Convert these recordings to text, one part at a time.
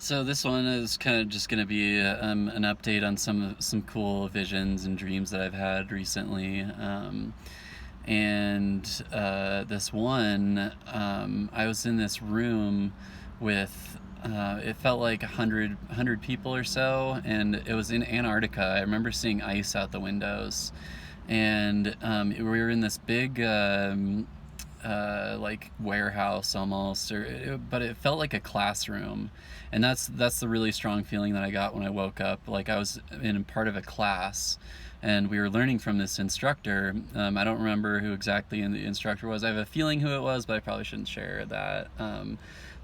So this one is kind of just going to be an update on some cool visions and dreams that I've had recently. And this one, I was in this room with it felt like a hundred people or so, and it was in Antarctica. I remember seeing ice out the windows, and we were in this big like warehouse almost, but it felt like a classroom, and that's the really strong feeling that I got when I woke up. Like I was in part of a class, and we were learning from this instructor. I don't remember who exactly the instructor was. I have a feeling who it was, but I probably shouldn't share that.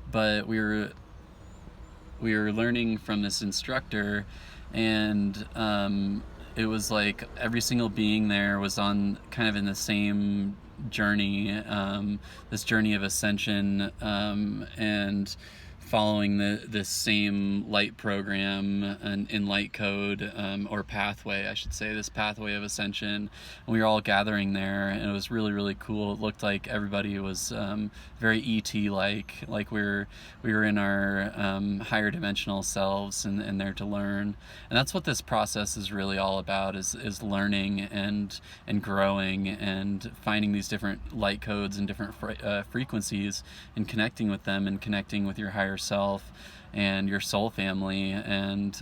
But we were learning from this instructor, and it was like every single being there was on kind of in the same journey, this journey of ascension, and following this same light program and in light code, or pathway, I should say, this pathway of ascension. And we were all gathering there, and it was really, really cool. It looked like everybody was very ET like we were in our higher dimensional selves, and there to learn. And that's what this process is really all about, is learning and growing and finding these different light codes and different frequencies, and connecting with them, and connecting with your higher self and your soul family, and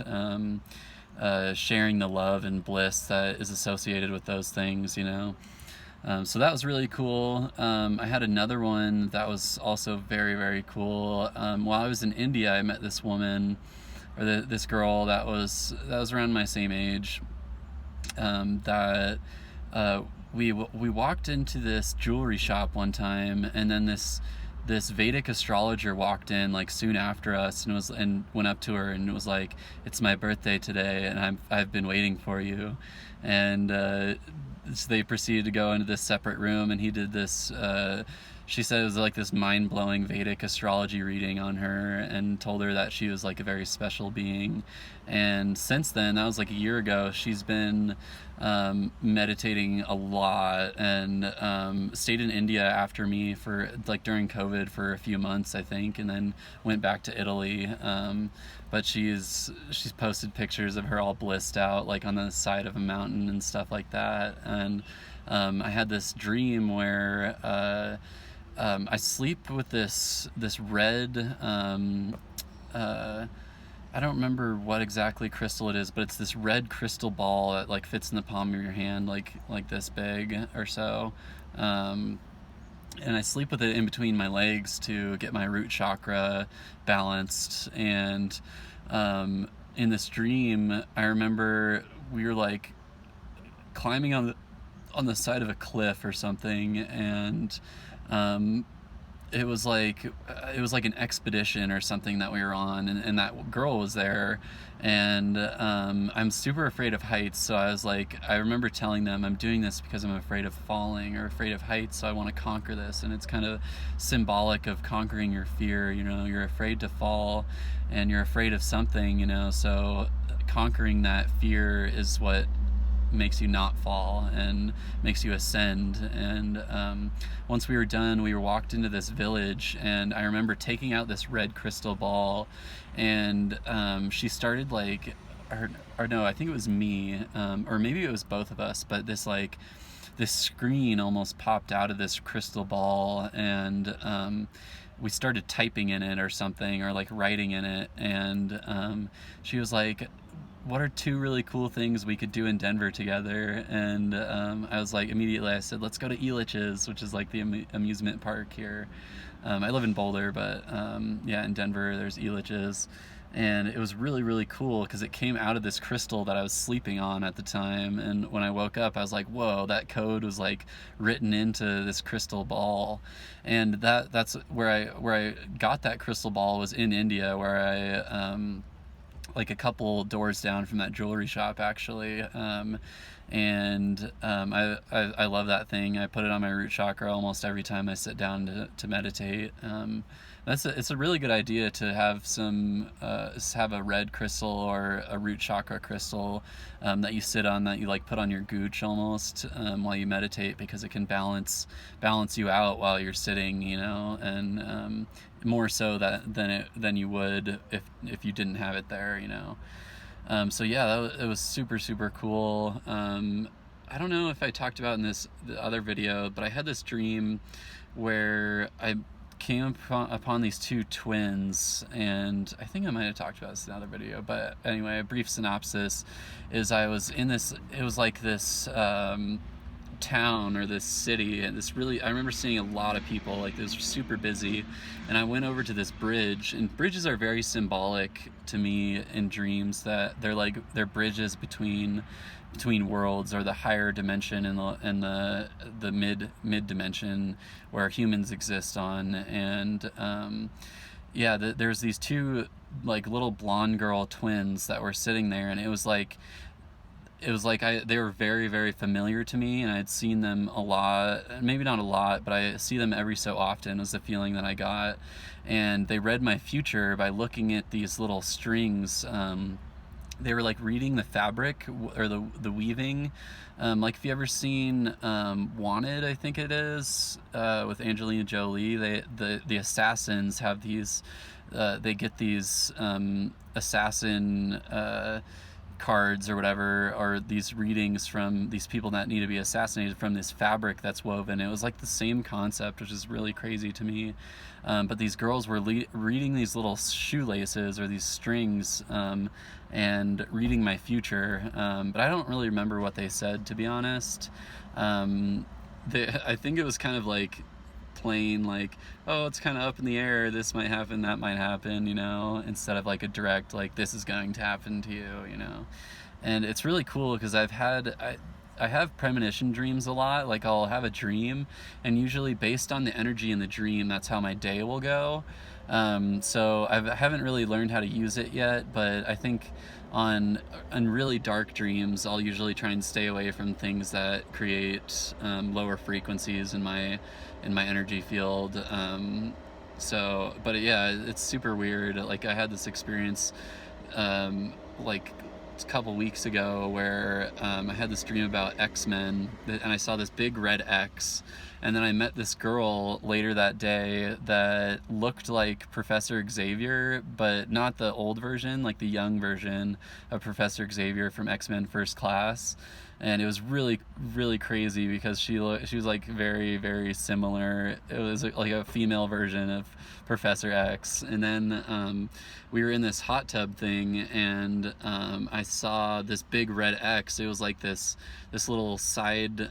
sharing the love and bliss that is associated with those things. So that was really cool. I had another one that was also very, very cool. While I was in India, I met this woman, or this girl that was around my same age. That we walked into this jewelry shop one time, and then this Vedic astrologer walked in like soon after us, and went up to her and was like, "It's my birthday today, and I've been waiting for you." And so they proceeded to go into this separate room, and he did this. She said it was like this mind-blowing Vedic astrology reading on her, and told her that she was like a very special being. And since then, that was like a year ago, she's been meditating a lot, and stayed in India after me for like during COVID for a few months, I think, and then went back to Italy. But she's posted pictures of her all blissed out, like on the side of a mountain and stuff like that. And I had this dream where I sleep with this red. I don't remember what exactly crystal it is, but it's this red crystal ball that like fits in the palm of your hand, like this big or so. And I sleep with it in between my legs to get my root chakra balanced. And in this dream, I remember we were like climbing on the side of a cliff or something, and it was like an expedition or something that we were on, and that girl was there. And I'm super afraid of heights, so I remember telling them, I'm doing this because I'm afraid of falling or afraid of heights, so I want to conquer this. And it's kind of symbolic of conquering your fear. You're afraid to fall, and you're afraid of something, so conquering that fear is what makes you not fall and makes you ascend. And once we were done, we were walked into this village, and I remember taking out this red crystal ball, and she started like, or no, I think it was me, or maybe it was both of us, but this screen almost popped out of this crystal ball, and we started typing in it or something, or like writing in it. And she was like, what are two really cool things we could do in Denver together? And I was like, immediately I said, let's go to Elitch's, which is like the amusement park here. I live in Boulder, but yeah, in Denver there's Elitch's. And it was really, really cool because it came out of this crystal that I was sleeping on at the time. And when I woke up, I was like, whoa, that code was like written into this crystal ball. And that's where I got that crystal ball, was in India, where I like a couple doors down from that jewelry shop, actually. I love that thing. I put it on my root chakra almost every time I sit down to meditate. It's a really good idea to have have a red crystal or a root chakra crystal that you sit on, that you like put on your gooch almost, while you meditate, because it can balance you out while you're sitting, and more so than you would if you didn't have it there, you know. So yeah, it was super super cool. I don't know if I talked about in the other video, but I had this dream where I came upon these two twins, and I think I might have talked about this in another video, but anyway, a brief synopsis is I was in this, it was like this town or this city, and I remember seeing a lot of people, like it was super busy, and I went over to this bridge, and bridges are very symbolic to me in dreams, that they're bridges between worlds, or the higher dimension and the mid dimension where humans exist on. And yeah, there's these two like little blonde girl twins that were sitting there, and it was like they were very very familiar to me, and I'd seen them a lot, maybe not a lot, but I see them every so often, was the feeling that I got. And they read my future by looking at these little strings. They were like reading the fabric, or the weaving. Like if you ever seen Wanted, I think it is, with Angelina Jolie, the assassins have these, they get these assassin cards or whatever, or these readings from these people that need to be assassinated from this fabric that's woven. It was like the same concept, which is really crazy to me. But these girls were reading these little shoelaces, or these strings, and reading my future. But I don't really remember what they said, to be honest. I think it was kind of like plain, like, oh, it's kind of up in the air, this might happen, that might happen, you know, instead of like a direct, like, this is going to happen to you, you know. And it's really cool because I have premonition dreams a lot. Like I'll have a dream, and usually based on the energy in the dream, that's how my day will go. So I haven't really learned how to use it yet, but I think on really dark dreams, I'll usually try and stay away from things that create lower frequencies in my energy field. But yeah, it's super weird. Like I had this experience like a couple weeks ago where I had this dream about X-Men, and I saw this big red X, and then I met this girl later that day that looked like Professor Xavier, but not the old version, like the young version of Professor Xavier from X-Men First Class. And it was really really crazy because she was like very very similar. It was like a female version of Professor X. And then we were in this hot tub thing, and I saw this big red X. It was like this little side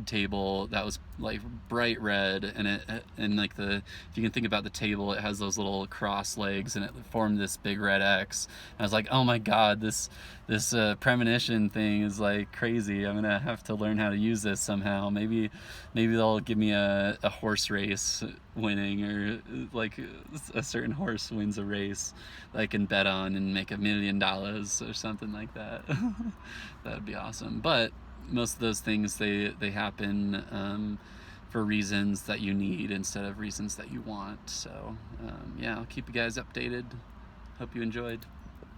table that was like bright red, and like if you can think about the table, it has those little cross legs, and it formed this big red X. And I was like, oh my god, this premonition thing is like crazy. I'm gonna have to learn how to use this somehow. Maybe they'll give me a horse race winning, or like a certain horse wins a race that I can bet on and make $1 million or something like that. That would be awesome. But most of those things, they happen for reasons that you need instead of reasons that you want. So yeah, I'll keep you guys updated. Hope you enjoyed.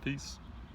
Peace.